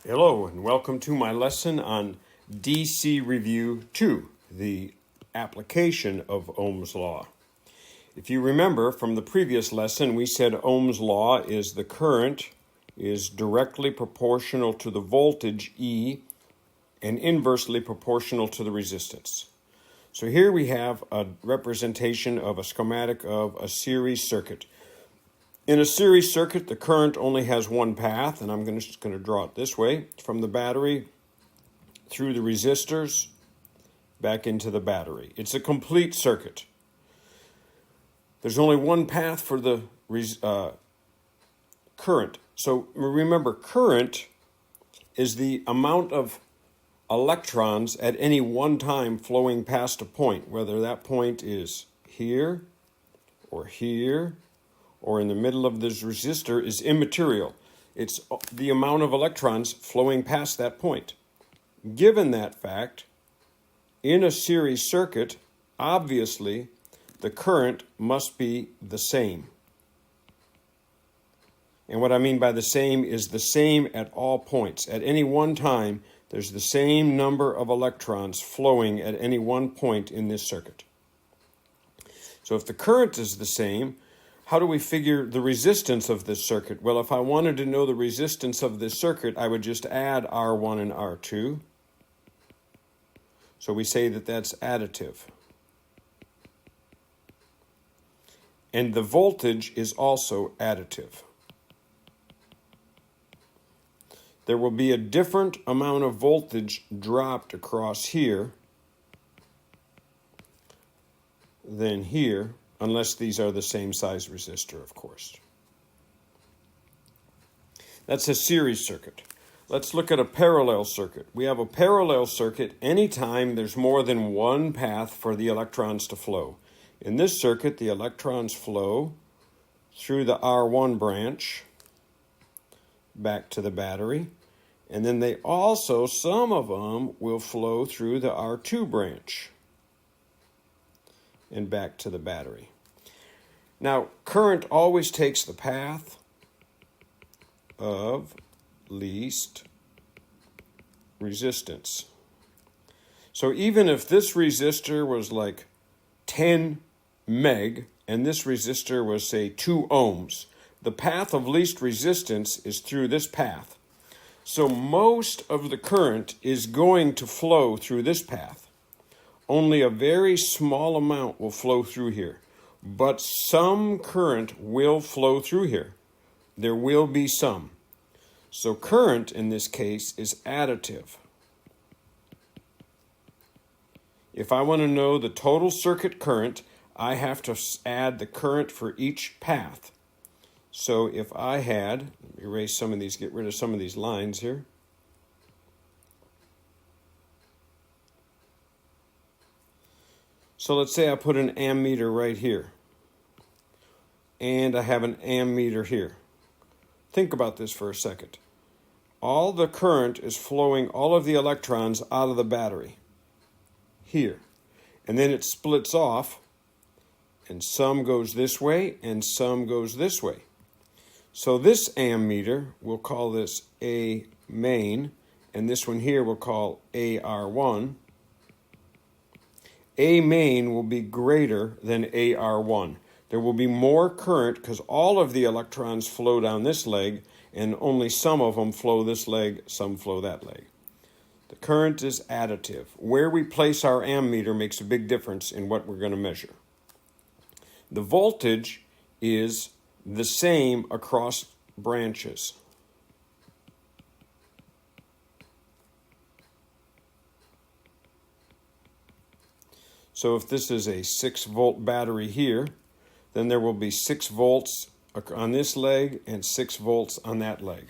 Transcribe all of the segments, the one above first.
Hello and welcome to my lesson on DC Review 2, the application of Ohm's law. If you remember from the previous lesson, we said Ohm's law is the current is directly proportional to the voltage E and inversely proportional to the resistance. So here we have a representation of a schematic of a series circuit. In a series circuit, the current only has one path, and I'm just going to draw it this way, from the battery through the resistors back into the battery. It's a complete circuit. There's only one path for the current. So remember, current is the amount of electrons at any one time flowing past a point, whether that point is here or here, or in the middle of this resistor, is immaterial. It's the amount of electrons flowing past that point. Given that fact, in a series circuit, obviously, the current must be the same. And what I mean by the same is the same at all points. At any one time, there's the same number of electrons flowing at any one point in this circuit. So if the current is the same, how do we figure the resistance of this circuit? Well, if I wanted to know the resistance of this circuit, I would just add R1 and R2. So we say that that's additive. And the voltage is also additive. There will be a different amount of voltage dropped across here than here, unless these are the same size resistor, of course. That's a series circuit. Let's look at a parallel circuit. We have a parallel circuit anytime there's more than one path for the electrons to flow. In this circuit, the electrons flow through the R1 branch back to the battery, and then they also, some of them, will flow through the R2 branch and back to the battery. Now, current always takes the path of least resistance. So even if this resistor was like 10 meg and this resistor was, say, 2 ohms, the path of least resistance is through this path. So most of the current is going to flow through this path. Only a very small amount will flow through here. But some current will flow through here. There will be some. So current in this case is additive. If I want to know the total circuit current, I have to add the current for each path. So if I had, let me erase some of these, get rid of some of these lines here. So let's say I put an ammeter right here, and I have an ammeter here. Think about this for a second. All the current is flowing, all of the electrons out of the battery here. And then it splits off, and some goes this way, and some goes this way. So this ammeter, we'll call this A main, and this one here we'll call AR1. A main will be greater than AR1. There will be more current because all of the electrons flow down this leg, and only some of them flow this leg, some flow that leg. The current is additive. Where we place our ammeter makes a big difference in what we're going to measure. The voltage is the same across branches. So if this is a 6-volt battery here, then there will be 6 volts on this leg and 6 volts on that leg.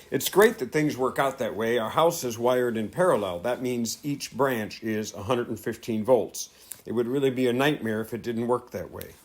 It's great that things work out that way. Our house is wired in parallel. That means each branch is 115 volts. It would really be a nightmare if it didn't work that way.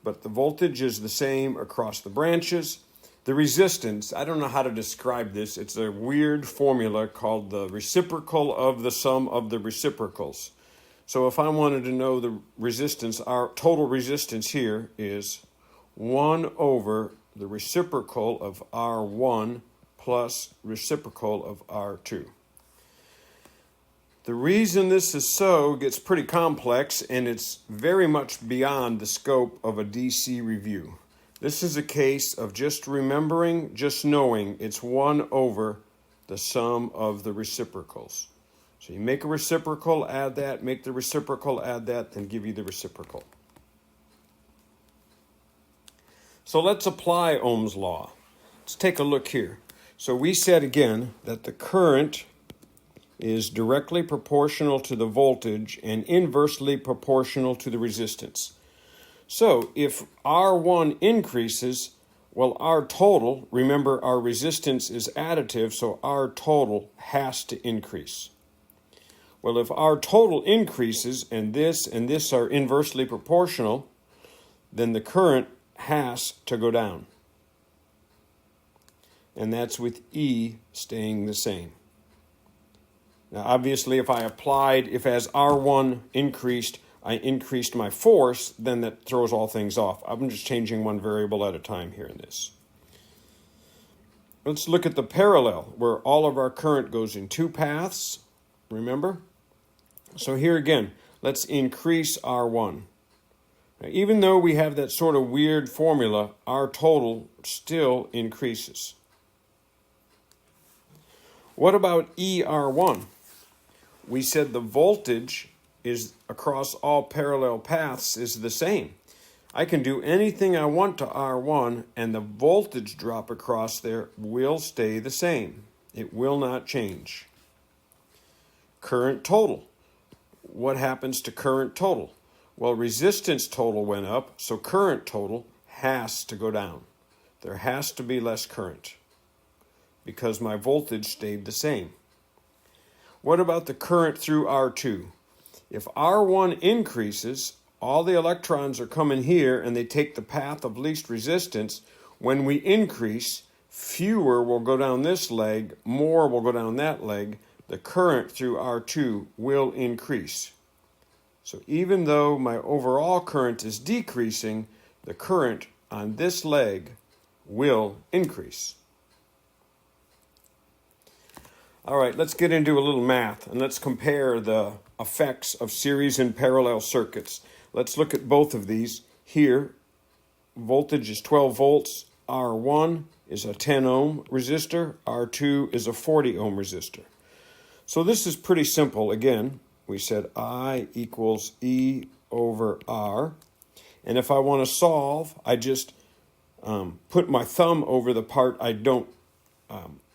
But the voltage is the same across the branches. The resistance, I don't know how to describe this. It's a weird formula called the reciprocal of the sum of the reciprocals. So if I wanted to know the resistance, our total resistance here is 1 over the reciprocal of R1 plus reciprocal of R2. The reason this is so gets pretty complex, and it's very much beyond the scope of a DC review. This is a case of just remembering, just knowing it's 1 over the sum of the reciprocals. So you make a reciprocal, add that, make the reciprocal, add that, then give you the reciprocal. So let's apply Ohm's law. Let's take a look here. So we said again that the current is directly proportional to the voltage and inversely proportional to the resistance. So if R1 increases, well, R total, remember our resistance is additive, so R total has to increase. Well, if R total increases and this are inversely proportional, then the current has to go down. And that's with E staying the same. Now, obviously, if as R1 increased, I increased my force, then that throws all things off. I'm just changing one variable at a time here in this. Let's look at the parallel, where all of our current goes in 2 paths, remember? So here again, let's increase R1. Now, even though we have that sort of weird formula, R total still increases. What about ER1? We said the voltage is across all parallel paths is the same. I can do anything I want to R1 and the voltage drop across there will stay the same. It will not change. Current total. What happens to current total? Well, resistance total went up, so current total has to go down. There has to be less current because my voltage stayed the same. What about the current through R2? If R1 increases, all the electrons are coming here and they take the path of least resistance. When we increase, fewer will go down this leg, more will go down that leg. The current through R2 will increase. So even though my overall current is decreasing, the current on this leg will increase. All right, let's get into a little math and let's compare the effects of series and parallel circuits. Let's look at both of these. Here, voltage is 12 volts, R1 is a 10 ohm resistor, R2 is a 40 ohm resistor. So this is pretty simple. Again, we said I equals E over R. And if I want to solve, I just put my thumb over the part I don't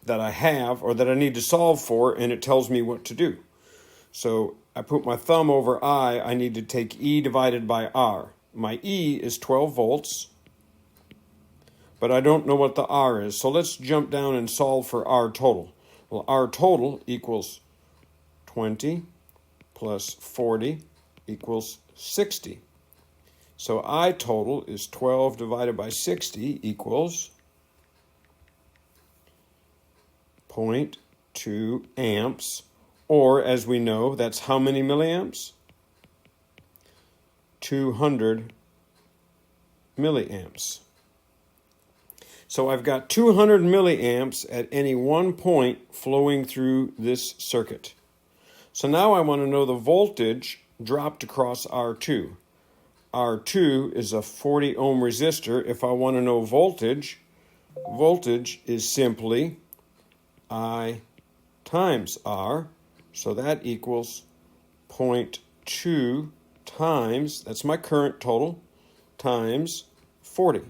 that I have or that I need to solve for, and it tells me what to do. So I put my thumb over I need to take E divided by R. My E is 12 volts, but I don't know what the R is. So let's jump down and solve for R total. Well, R total equals 20 plus 40 equals 60. So I total is 12 divided by 60 equals 0.2 amps, or as we know, that's how many milliamps? 200 milliamps. So I've got 200 milliamps at any one point flowing through this circuit. So now I want to know the voltage dropped across R2. R2 is a 40 ohm resistor. If I want to know voltage, voltage is simply I times R. So that equals 0.2 times, that's my current total, times 40.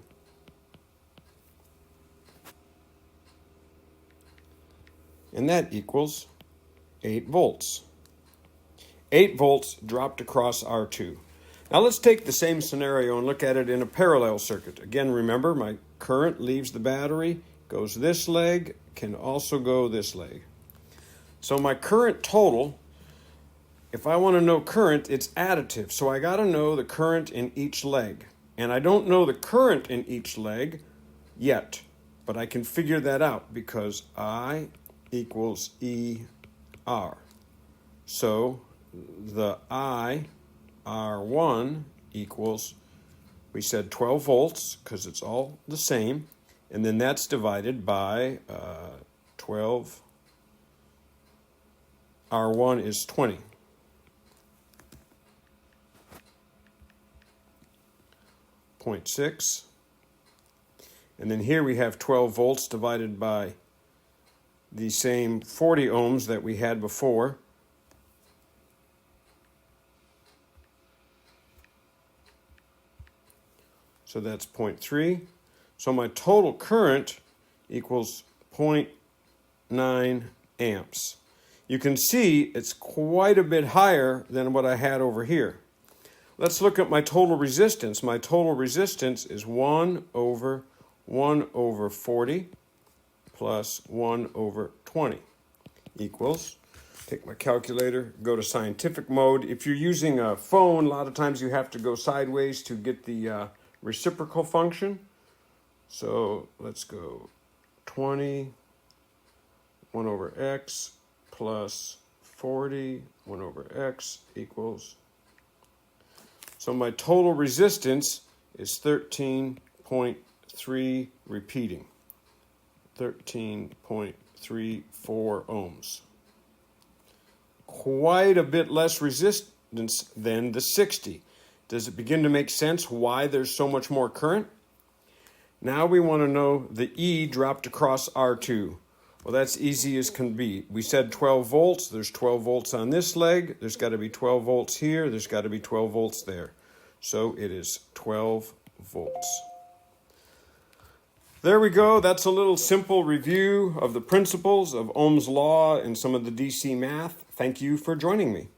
And that equals 8 volts. 8 volts dropped across R2. Now let's take the same scenario and look at it in a parallel circuit. Again, remember, my current leaves the battery, goes this leg, can also go this leg. So my current total, if I want to know current, it's additive. So I got to know the current in each leg. And I don't know the current in each leg yet, but I can figure that out because I equals ER. So the I R1 equals, we said 12 volts because it's all the same, and then that's divided by 12. R1 is 20. Point 6. And then here we have 12 volts divided by the same 40 ohms that we had before. So that's 0.3. So my total current equals 0.9 amps. You can see it's quite a bit higher than what I had over here. Let's look at my total resistance. My total resistance is 1 over 40 plus 1 over 20 equals, take my calculator, go to scientific mode. If you're using a phone, a lot of times you have to go sideways to get the reciprocal function. So let's go 20, 1 over x plus 40, 1 over x equals. So my total resistance is 13.3 repeating, 13.34 ohms. Quite a bit less resistance than the 60. Does it begin to make sense why there's so much more current? Now we want to know the E dropped across R2. Well, that's easy as can be. We said 12 volts. There's 12 volts on this leg. There's got to be 12 volts here. There's got to be 12 volts there. So it is 12 volts. There we go. That's a little simple review of the principles of Ohm's law and some of the DC math. Thank you for joining me.